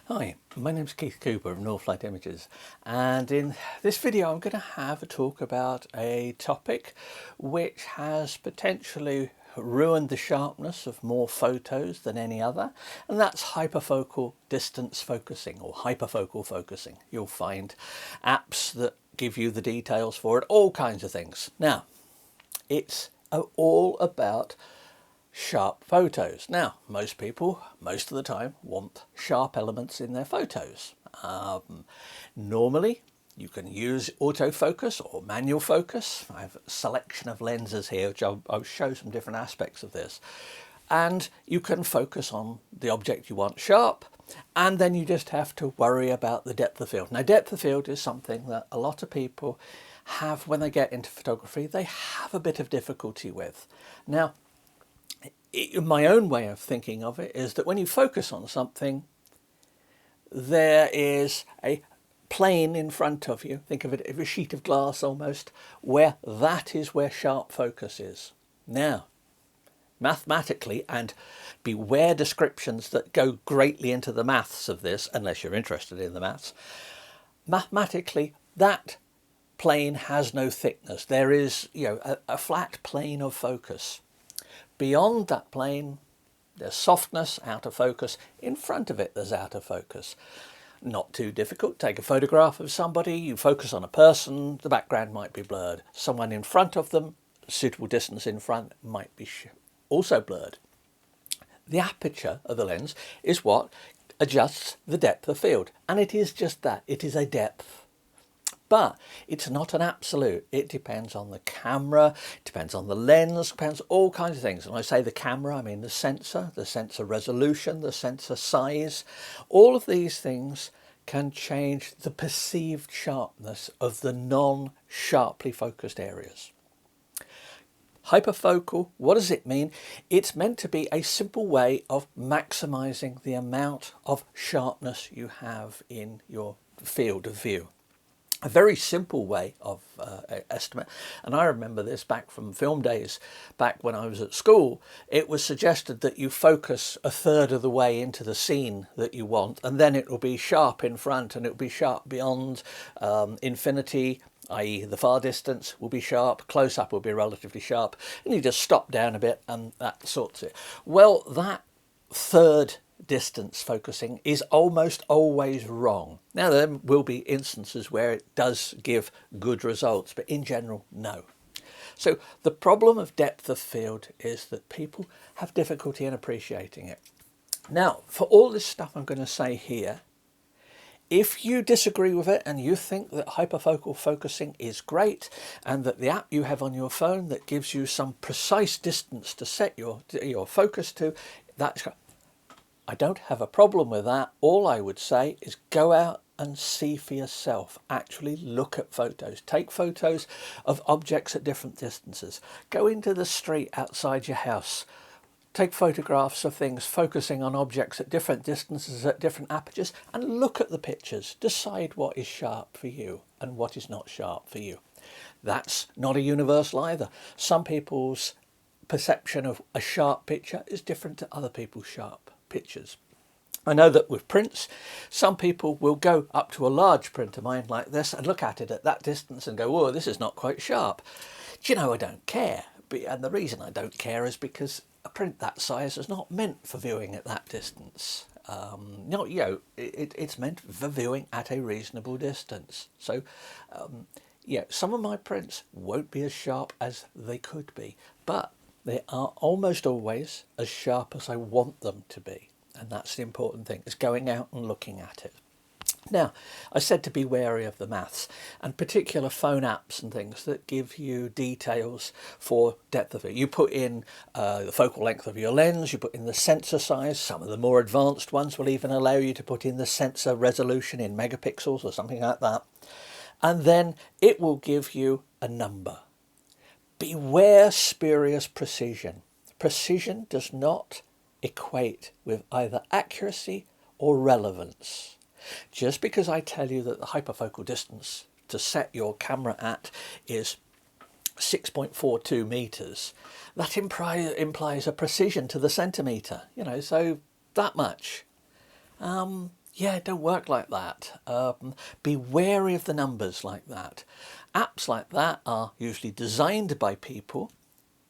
Hi, my name is Keith Cooper of Northlight Images, and in this video I'm going to have a talk about a topic which has potentially ruined the sharpness of more photos than any other, and that's hyperfocal distance focusing or hyperfocal focusing. You'll find apps that give you the details for it, all kinds of things. Now, it's all about sharp photos. Now, most people, most of the time, want sharp elements in their photos. Normally, you can use autofocus or manual focus. I have a selection of lenses here, which I'll show some different aspects of this. And you can focus on the object you want sharp, and then you just have to worry about the depth of field. Now, depth of field is something that a lot of people have when they get into photography. They have a bit of difficulty with. Now, my own way of thinking of it is that when you focus on something, there is a plane in front of you. Think of it as a sheet of glass almost, where that is where sharp focus is. Now, mathematically, and beware descriptions that go greatly into the maths of this, unless you're interested in the maths, mathematically, that plane has no thickness. There is, a flat plane of focus. Beyond that plane, there's softness, out of focus. In front of it, there's out of focus. Not too difficult. Take a photograph of somebody, you focus on a person, the background might be blurred. Someone in front of them, suitable distance in front, might be also blurred. The aperture of the lens is what adjusts the depth of field. And it is just that. It is a depth. But it's not an absolute. It depends on the camera, it depends on the lens, depends on all kinds of things. When I say the camera, I mean the sensor resolution, the sensor size. All of these things can change the perceived sharpness of the non-sharply focused areas. Hyperfocal, what does it mean? It's meant to be a simple way of maximizing the amount of sharpness you have in your field of view. A very simple way of estimate, and I remember this back from film days, back when I was at school. It was suggested that you focus a third of the way into the scene that you want, and then it will be sharp in front and it will be sharp beyond infinity, i.e. the far distance will be sharp, close up will be relatively sharp, and you just stop down a bit and that sorts it. Well, that third distance focusing is almost always wrong. Now, there will be instances where it does give good results, but in general, no. So the problem of depth of field is that people have difficulty in appreciating it. Now, for all this stuff I'm going to say here, if you disagree with it and you think that hyperfocal focusing is great and that the app you have on your phone that gives you some precise distance to set your focus to, that's I don't have a problem with that. All I would say is go out and see for yourself. Actually look at photos. Take photos of objects at different distances. Go into the street outside your house. Take photographs of things focusing on objects at different distances, at different apertures, and look at the pictures. Decide what is sharp for you and what is not sharp for you. That's not a universal either. Some people's perception of a sharp picture is different to other people's sharp pictures. I know that with prints, some people will go up to a large print of mine like this and look at it at that distance and go, oh, this is not quite sharp. Do you know, I don't care. And the reason I don't care is because a print that size is not meant for viewing at that distance. It's meant for viewing at a reasonable distance. So, some of my prints won't be as sharp as they could be, but they are almost always as sharp as I want them to be. And that's the important thing, is going out and looking at it. Now, I said to be wary of the maths, and particular phone apps and things that give you details for depth of it. You put in the focal length of your lens, you put in the sensor size. Some of the more advanced ones will even allow you to put in the sensor resolution in megapixels or something like that. And then it will give you a number. Beware spurious precision. Precision does not equate with either accuracy or relevance. Just because I tell you that the hyperfocal distance to set your camera at is 6.42 meters, that implies a precision to the centimetre, so that much. Yeah, don't work like that. Be wary of the numbers like that. Apps like that are usually designed by people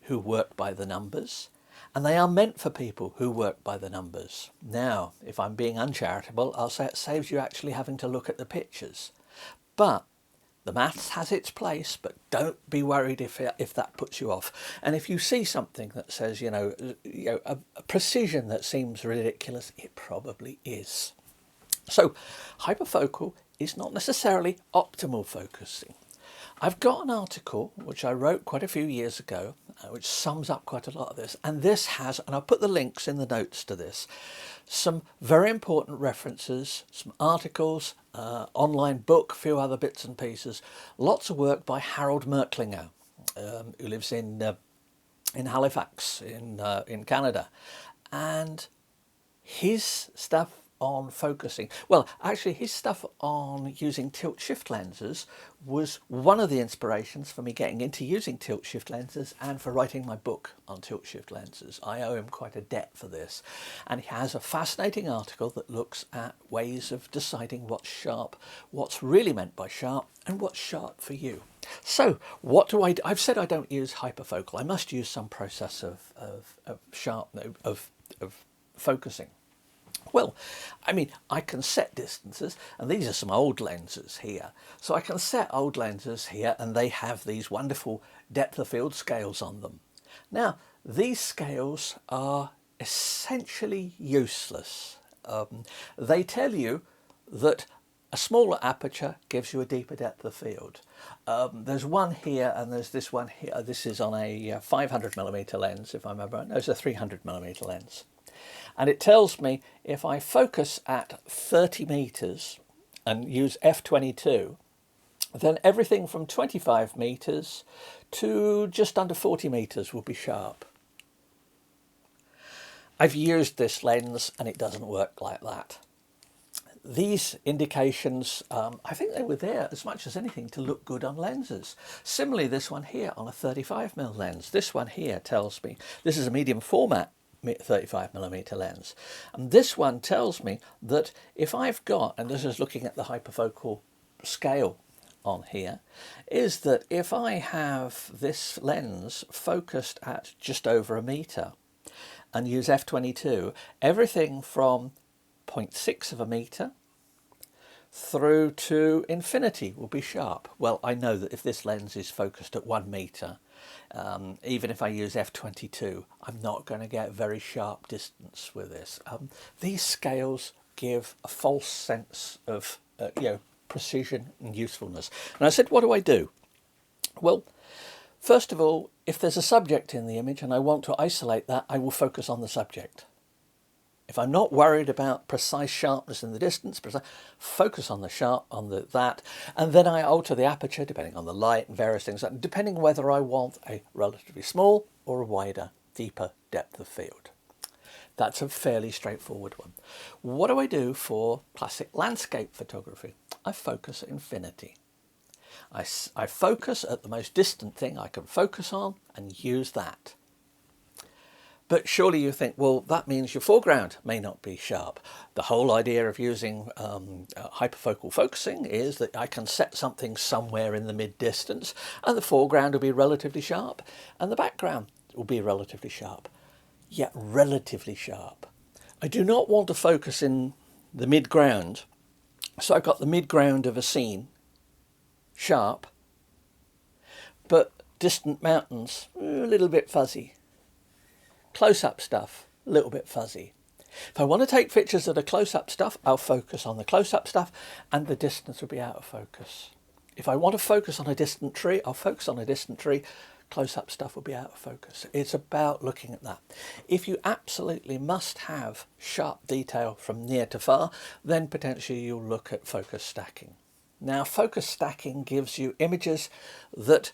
who work by the numbers, and they are meant for people who work by the numbers. Now, if I'm being uncharitable, I'll say it saves you actually having to look at the pictures. But the maths has its place, but don't be worried if that puts you off. And if you see something that says, a precision that seems ridiculous, it probably is. So hyperfocal is not necessarily optimal focusing. I've got an article which I wrote quite a few years ago, which sums up quite a lot of this. And this has, and I'll put the links in the notes to this, some very important references, some articles, online book, a few other bits and pieces, lots of work by Harold Merklinger, who lives in Halifax in Canada. And his stuff on focusing, well, actually his stuff on using tilt shift lenses was one of the inspirations for me getting into using tilt shift lenses and for writing my book on tilt shift lenses. I owe him quite a debt for this, and he has a fascinating article that looks at ways of deciding what's sharp, what's really meant by sharp, and what's sharp for you. So what do I do? I've said I don't use hyperfocal. I must use some process of focusing. Well, I mean, I can set distances, and these are some old lenses here. So I can set old lenses here, and they have these wonderful depth of field scales on them. Now, these scales are essentially useless. They tell you that a smaller aperture gives you a deeper depth of field. There's one here, and there's this one here. This is on a 500mm lens, if I remember right. No, it's a 300mm lens. And it tells me if I focus at 30 meters and use f/22, then everything from 25 meters to just under 40 meters will be sharp. I've used this lens and it doesn't work like that. These indications, I think they were there as much as anything to look good on lenses. Similarly, this one here on a 35mm lens, this one here tells me, this is a medium format 35mm lens, and this one tells me that if I've got, and this is looking at the hyperfocal scale on here, is that if I have this lens focused at just over a meter and use f/22, everything from 0.6 of a meter through to infinity will be sharp. Well, I know that if this lens is focused at 1 meter, even if I use f/22, I'm not going to get very sharp distance with this. These scales give a false sense of precision and usefulness. And I said, what do I do? Well, first of all, if there's a subject in the image and I want to isolate that, I will focus on the subject. If I'm not worried about precise sharpness in the distance, focus on that, and then I alter the aperture depending on the light and various things, depending whether I want a relatively small or a wider, deeper depth of field. That's a fairly straightforward one. What do I do for classic landscape photography? I focus at infinity. I focus at the most distant thing I can focus on and use that. But surely you think, well, that means your foreground may not be sharp. The whole idea of using hyperfocal focusing is that I can set something somewhere in the mid-distance and the foreground will be relatively sharp and the background will be relatively sharp. Yet relatively sharp. I do not want to focus in the mid-ground. So I've got the mid-ground of a scene, sharp, but distant mountains, a little bit fuzzy. Close-up stuff, a little bit fuzzy. If I want to take pictures that are close-up stuff, I'll focus on the close-up stuff and the distance will be out of focus. If I want to focus on a distant tree, I'll focus on a distant tree. Close-up stuff will be out of focus. It's about looking at that. If you absolutely must have sharp detail from near to far, then potentially you'll look at focus stacking. Now, focus stacking gives you images that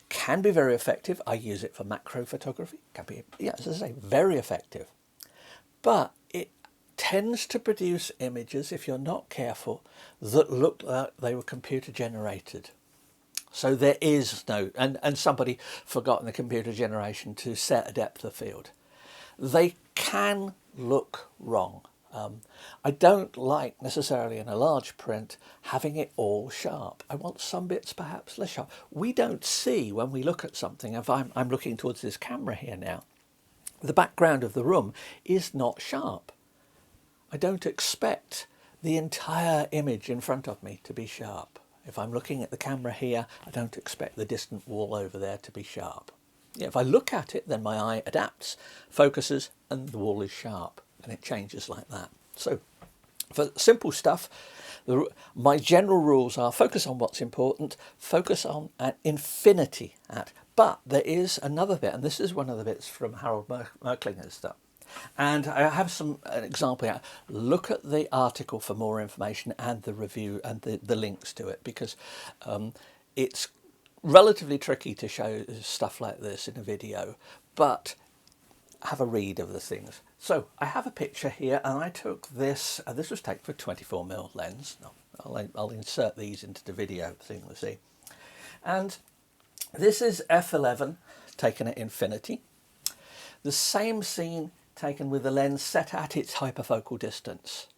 can be very effective. I use it for macro photography. Can be, as I say, very effective. But it tends to produce images, if you're not careful, that look like they were computer generated. So there is no, and somebody forgot in the computer generation to set a depth of field. They can look wrong. I don't like necessarily in a large print having it all sharp. I want some bits perhaps less sharp. We don't see when we look at something, if I'm looking towards this camera here now, the background of the room is not sharp. I don't expect the entire image in front of me to be sharp. If I'm looking at the camera here, I don't expect the distant wall over there to be sharp. Yeah, if I look at it, then my eye adapts, focuses, and the wall is sharp, and it changes like that. So for simple stuff, my general rules are focus on what's important, focus on an infinity at. But there is another bit, and this is one of the bits from Harold Merklinger's stuff. And I have an example here. Look at the article for more information and the review and the links to it, because it's relatively tricky to show stuff like this in a video, but have a read of the things. So I have a picture here, and I took this. This was taken for 24mm lens. I'll insert these into the video so you can see. And this is f11 taken at infinity. The same scene taken with the lens set at its hyperfocal distance.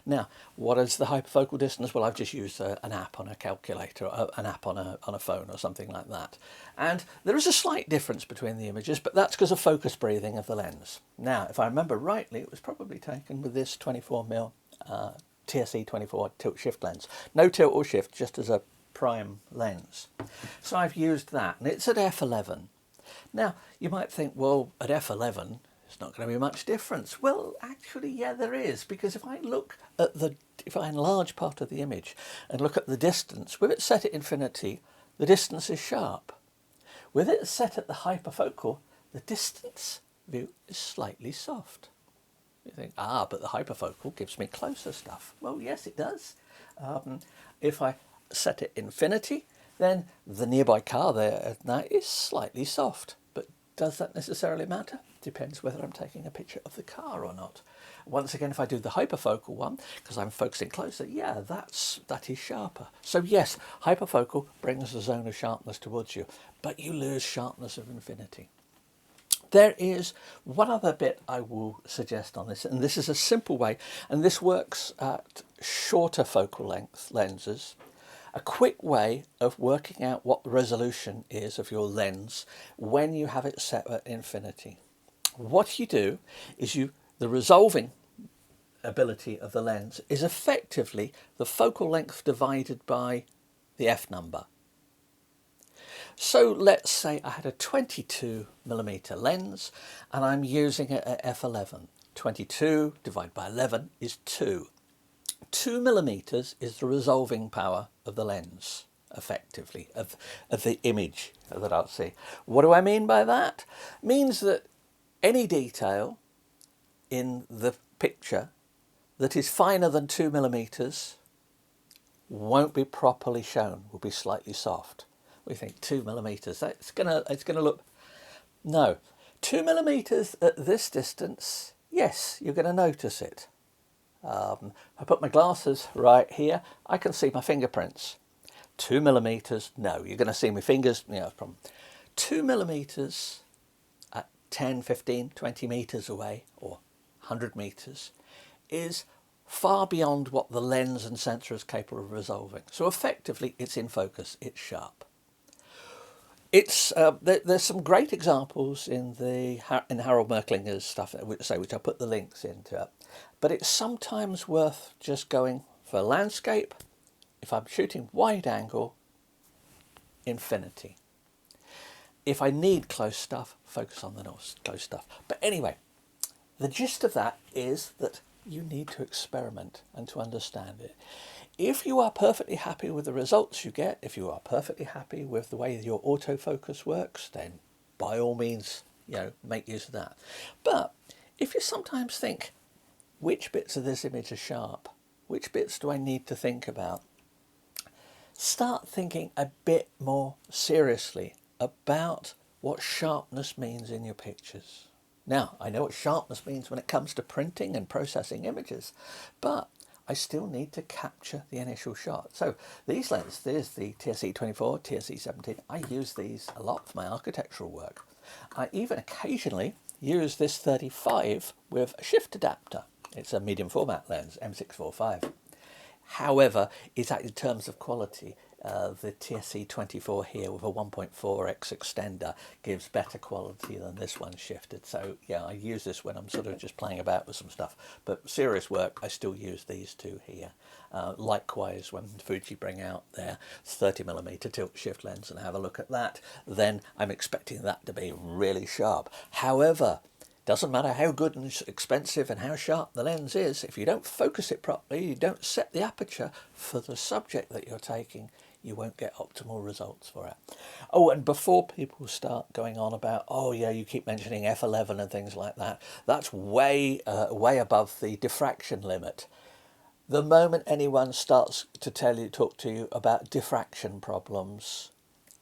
Now, what is the hyperfocal distance? Well, I've just used an app on a calculator, an app on a phone or something like that. And there is a slight difference between the images, but that's because of focus breathing of the lens. Now, if I remember rightly, it was probably taken with this 24mm TSE 24 tilt shift lens. No tilt or shift, just as a prime lens. So I've used that, and it's at f11. Now, you might think, well, at f11, it's not going to be much difference. Well, actually, yeah, there is, because if I look at if I enlarge part of the image and look at the distance, with it set at infinity, the distance is sharp. With it set at the hyperfocal, the distance view is slightly soft. You think, but the hyperfocal gives me closer stuff. Well, yes, it does. If I set it infinity, then the nearby car there now is slightly soft. But does that necessarily matter? Depends whether I'm taking a picture of the car or not. Once again, if I do the hyperfocal one, because I'm focusing closer, yeah, that is sharper. So yes, hyperfocal brings the zone of sharpness towards you, but you lose sharpness of infinity. There is one other bit I will suggest on this, and this is a simple way, and this works at shorter focal length lenses. A quick way of working out what the resolution is of your lens when you have it set at infinity. What you do is the resolving ability of the lens is effectively the focal length divided by the f number. So let's say I had a 22mm lens and I'm using it at f11. 22 divided by 11 is 2. 2mm is the resolving power of the lens, effectively, of the image that I'll see. What do I mean by that? It means that any detail in the picture that is finer than 2mm won't be properly shown, will be slightly soft. We think 2mm, it's gonna look, no. 2mm at this distance, yes, you're gonna notice it. I put my glasses right here, I can see my fingerprints. 2mm, no, you're gonna see my fingers, from 2mm at 10, 15, 20 meters away, or 100 meters, is far beyond what the lens and sensor is capable of resolving. So effectively, it's in focus, it's sharp. There's some great examples in Harold Merklinger's stuff, which I put the links into. But it's sometimes worth just going for landscape. If I'm shooting wide angle, infinity. If I need close stuff, focus on the close stuff. But anyway, the gist of that is that you need to experiment and to understand it. If you are perfectly happy with the results you get, if you are perfectly happy with the way your autofocus works, then by all means, make use of that. But if you sometimes think, which bits of this image are sharp? Which bits do I need to think about? Start thinking a bit more seriously about what sharpness means in your pictures. Now, I know what sharpness means when it comes to printing and processing images, but I still need to capture the initial shot. So these lenses, there's the TSE 24, TSE 17. I use these a lot for my architectural work. I even occasionally use this 35 with a shift adapter. It's a medium format lens, M645. However, it's in terms of quality. The TSE 24 here with a 1.4x extender gives better quality than this one shifted. So yeah, I use this when I'm sort of just playing about with some stuff. But serious work, I still use these two here. Likewise, when Fuji bring out their 30mm tilt shift lens and have a look at that, then I'm expecting that to be really sharp. However, doesn't matter how good and expensive and how sharp the lens is, if you don't focus it properly, you don't set the aperture for the subject that you're taking, you won't get optimal results for it. Oh, and before people start going on about, oh yeah, you keep mentioning f11 and things like that, that's way above the diffraction limit. The moment anyone starts to talk to you about diffraction problems,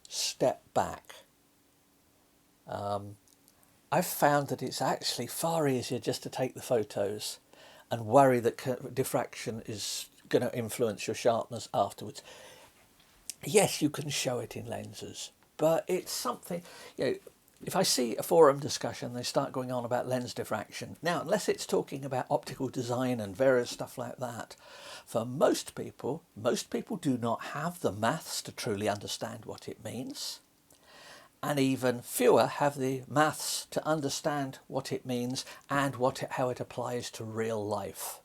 step back. I've found that it's actually far easier just to take the photos and worry that diffraction is going to influence your sharpness afterwards. Yes, you can show it in lenses, but it's something, you know, if I see a forum discussion, they start going on about lens diffraction. Now, unless it's talking about optical design and various stuff like that, for most people do not have the maths to truly understand what it means. And even fewer have the maths to understand what it means and how it applies to real life,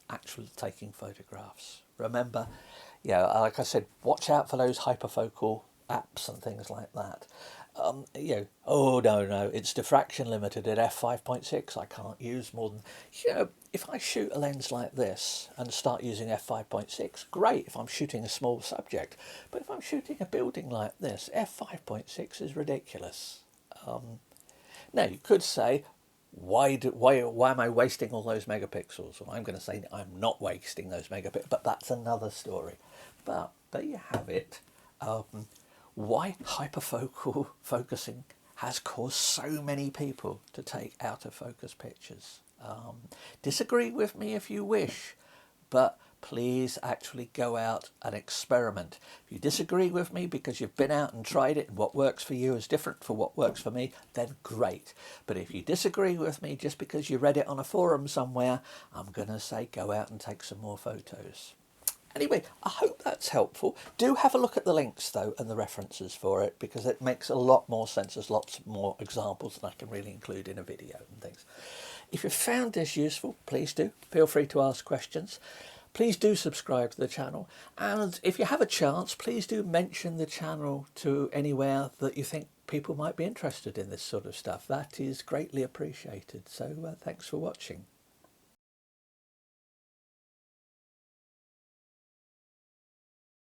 actually taking photographs. Remember, yeah, like I said, watch out for those hyperfocal apps and things like that. You know, oh no, it's diffraction limited at f5.6. I can't use more than, you know, if I shoot a lens like this and start using f5.6, great if I'm shooting a small subject. But if I'm shooting a building like this, f5.6 is ridiculous. Now you could say, why am I wasting all those megapixels? Well, I'm going to say I'm not wasting those megapixels, but that's another story. But there you have it. Why hyperfocal focusing has caused so many people to take out of focus pictures. Disagree with me if you wish, but please actually go out and experiment. If you disagree with me because you've been out and tried it and what works for you is different from what works for me, then great. But if you disagree with me just because you read it on a forum somewhere, I'm going to say go out and take some more photos. Anyway, I hope that's helpful. Do have a look at the links, though, and the references for it, because it makes a lot more sense. There's lots more examples than I can really include in a video and things. If you found this useful, please do. Feel free to ask questions. Please do subscribe to the channel. And if you have a chance, please do mention the channel to anywhere that you think people might be interested in this sort of stuff. That is greatly appreciated. So thanks for watching.